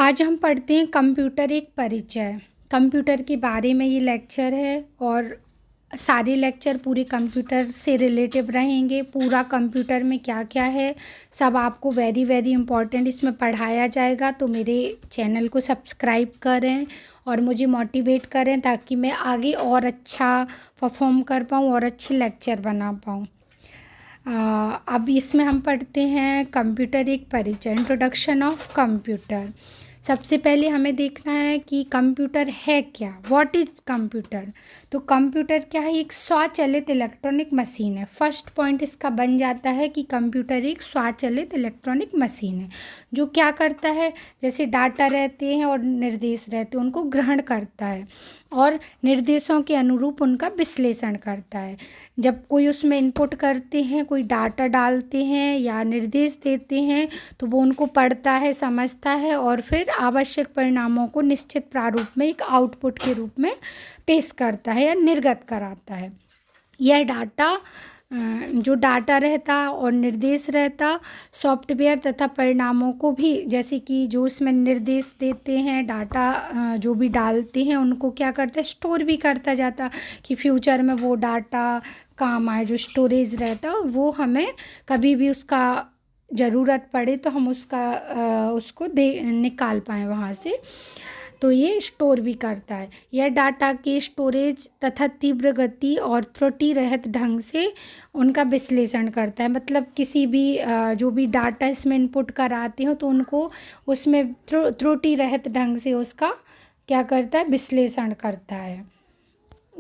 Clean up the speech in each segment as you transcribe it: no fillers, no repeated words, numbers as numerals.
आज हम पढ़ते हैं कंप्यूटर एक परिचय। कंप्यूटर के बारे में ये लेक्चर है और सारे लेक्चर पूरे कंप्यूटर से रिलेटिव रहेंगे। पूरा कंप्यूटर में क्या क्या है सब आपको वेरी वेरी इम्पोर्टेंट इसमें पढ़ाया जाएगा। तो मेरे चैनल को सब्सक्राइब करें और मुझे मोटिवेट करें ताकि मैं आगे और अच्छा परफॉर्म कर पाऊँ और अच्छे लेक्चर बना पाऊँ। अब इसमें हम पढ़ते हैं कंप्यूटर एक परिचय, इंट्रोडक्शन ऑफ कंप्यूटर। सबसे पहले हमें देखना है कि कंप्यूटर है क्या, व्हाट इज़ कंप्यूटर। तो कंप्यूटर क्या है, एक स्वचालित इलेक्ट्रॉनिक मशीन है। फर्स्ट पॉइंट इसका बन जाता है कि कंप्यूटर एक स्वचालित इलेक्ट्रॉनिक मशीन है जो क्या करता है, जैसे डाटा रहते हैं और निर्देश रहते हैं उनको ग्रहण करता है और निर्देशों के अनुरूप उनका विश्लेषण करता है। जब कोई उसमें इनपुट करते हैं, कोई डाटा डालते हैं या निर्देश देते हैं तो वो उनको पढ़ता है, समझता है और फिर आवश्यक परिणामों को निश्चित प्रारूप में एक आउटपुट के रूप में पेश करता है या निर्गत कराता है। यह डाटा जो डाटा रहता और निर्देश रहता सॉफ्टवेयर तथा परिणामों को भी, जैसे कि जो उसमें निर्देश देते हैं, डाटा जो भी डालते हैं उनको क्या करता है, स्टोर भी करता जाता कि फ्यूचर में वो डाटा काम आए। जो स्टोरेज रहता वो हमें कभी भी उसका ज़रूरत पड़े तो हम उसको निकाल पाएँ वहाँ से। तो ये स्टोर भी करता है। यह डाटा के स्टोरेज तथा तीव्र गति और त्रुटि रहित ढंग से उनका विश्लेषण करता है। मतलब किसी भी जो भी डाटा इसमें इनपुट कराते हो तो उनको उसमें त्रुटि रहित ढंग से उसका क्या करता है, विश्लेषण करता है।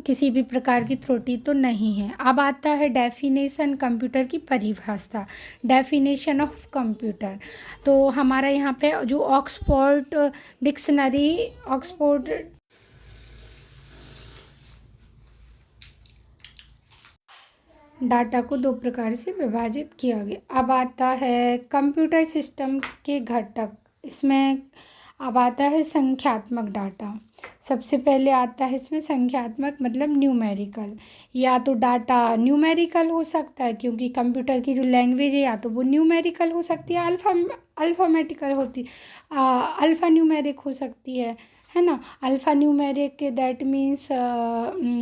किसी भी प्रकार की त्रुटि तो नहीं है। अब आता है डेफिनेशन, कंप्यूटर की परिभाषा, डेफिनेशन ऑफ कंप्यूटर। तो हमारा यहाँ पे जो ऑक्सफोर्ड डिक्शनरी, ऑक्सफोर्ड डाटा को दो प्रकार से विभाजित किया गया। अब आता है कंप्यूटर सिस्टम के घटक। इसमें अब आता है संख्यात्मक डाटा। सबसे पहले आता है इसमें संख्यात्मक मतलब न्यूमेरिकल। या तो डाटा न्यूमेरिकल हो सकता है क्योंकि कंप्यूटर की जो लैंग्वेज है या तो वो न्यूमेरिकल हो सकती है, अल्फ़ामेटिकल होती, अल्फ़ा न्यूमेरिक हो सकती है ना। अल्फ़ा न्यूमेरिक दैट मीन्स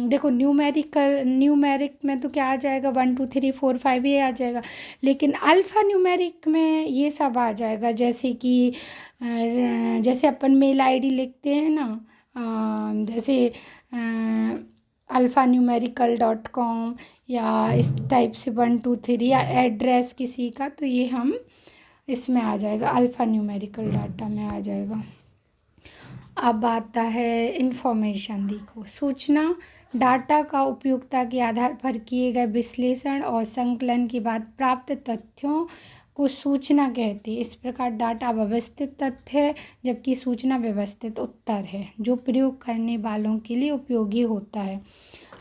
देखो न्यूमेरिक में तो क्या आ जाएगा, 1 2 3 4 5 ये आ जाएगा। लेकिन अल्फ़ा न्यूमेरिक में ये सब आ जाएगा, जैसे कि जैसे अपन मेल आईडी लिखते हैं ना, जैसे alphanumerical.com या इस टाइप से 1 2 3 या एड्रेस किसी का, तो ये हम इसमें आ जाएगा, अल्फ़ा न्यूमेरिकल डाटा में आ जाएगा। अब आता है इंफॉर्मेशन। देखो, सूचना डाटा का उपयोगिता के आधार पर किए गए विश्लेषण और संकलन के बाद प्राप्त तथ्यों को सूचना कहते हैं। इस प्रकार डाटा व्यवस्थित तथ्य है जबकि सूचना व्यवस्थित उत्तर है जो प्रयोग करने वालों के लिए उपयोगी होता है।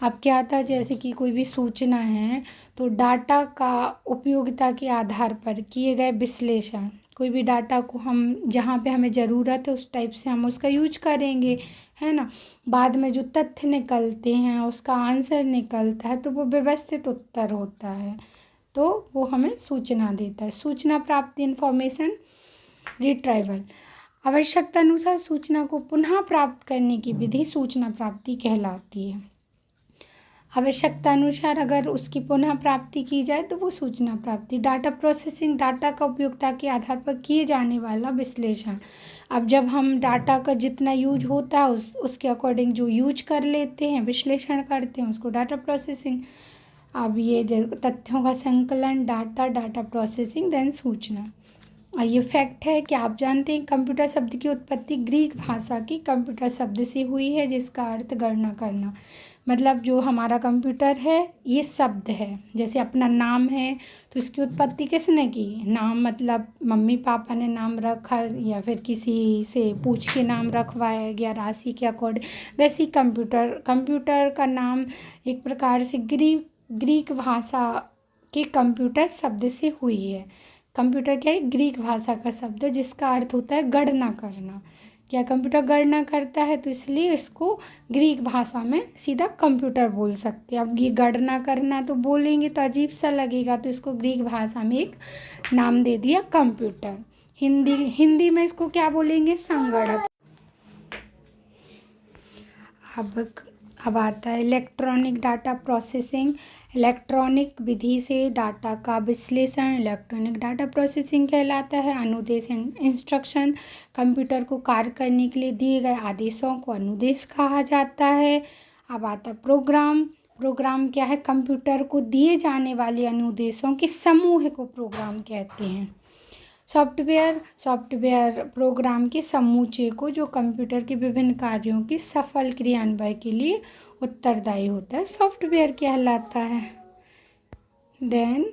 अब क्या आता है, जैसे कि कोई भी सूचना है तो डाटा का उपयोगिता के आधार पर किए गए विश्लेषण, कोई भी डाटा को हम जहाँ पे हमें ज़रूरत है उस टाइप से हम उसका यूज करेंगे, है ना। बाद में जो तथ्य निकलते हैं, उसका आंसर निकलता है तो वो व्यवस्थित उत्तर होता है, तो वो हमें सूचना देता है। सूचना प्राप्ति, इंफॉर्मेशन रिट्राइवल। आवश्यकता अनुसार सूचना को पुनः प्राप्त करने की विधि सूचना प्राप्ति कहलाती है। आवश्यकता अनुसार अगर उसकी पुनः प्राप्ति की जाए तो वो सूचना प्राप्ति। डाटा प्रोसेसिंग, डाटा का उपयोगिता के आधार पर किए जाने वाला विश्लेषण। अब जब हम डाटा का जितना यूज होता है उसके अकॉर्डिंग जो यूज कर लेते हैं, विश्लेषण करते हैं, उसको डाटा प्रोसेसिंग। अब ये तथ्यों का संकलन, डाटा प्रोसेसिंग, देन सूचना। ये फैक्ट है कि आप जानते हैं कंप्यूटर शब्द की उत्पत्ति ग्रीक भाषा की कंप्यूटर शब्द से हुई है जिसका अर्थ गणना करना। मतलब जो हमारा कंप्यूटर है ये शब्द है, जैसे अपना नाम है तो इसकी उत्पत्ति किसने की, नाम मतलब मम्मी पापा ने नाम रखा या फिर किसी से पूछ के नाम रखवाया गया राशि के अकॉर्डिंग। वैसे ही कंप्यूटर का नाम एक प्रकार से ग्रीक भाषा के कंप्यूटर शब्द से हुई है। कंप्यूटर क्या है, ग्रीक भाषा का शब्द है जिसका अर्थ होता है गणना करना। क्या कंप्यूटर गणना करता है तो इसलिए इसको ग्रीक भाषा में सीधा कंप्यूटर बोल सकते हैं। अब ये गणना करना तो बोलेंगे तो अजीब सा लगेगा, तो इसको ग्रीक भाषा में एक नाम दे दिया कंप्यूटर। हिंदी में इसको क्या बोलेंगे? संगणक। अब आता है इलेक्ट्रॉनिक डाटा प्रोसेसिंग। इलेक्ट्रॉनिक विधि से डाटा का विश्लेषण इलेक्ट्रॉनिक डाटा प्रोसेसिंग कहलाता है। अनुदेश इंस्ट्रक्शन, कंप्यूटर को कार्य करने के लिए दिए गए आदेशों को अनुदेश कहा जाता है। अब आता है प्रोग्राम। प्रोग्राम क्या है? कंप्यूटर को दिए जाने वाले अनुदेशों के समूह को प्रोग्राम कहते हैं। सॉफ्टवेयर प्रोग्राम के समूचे को जो कंप्यूटर के विभिन्न कार्यों की सफल क्रियान्वयन के लिए उत्तरदायी होता है, सॉफ्टवेयर कहलाता है। देन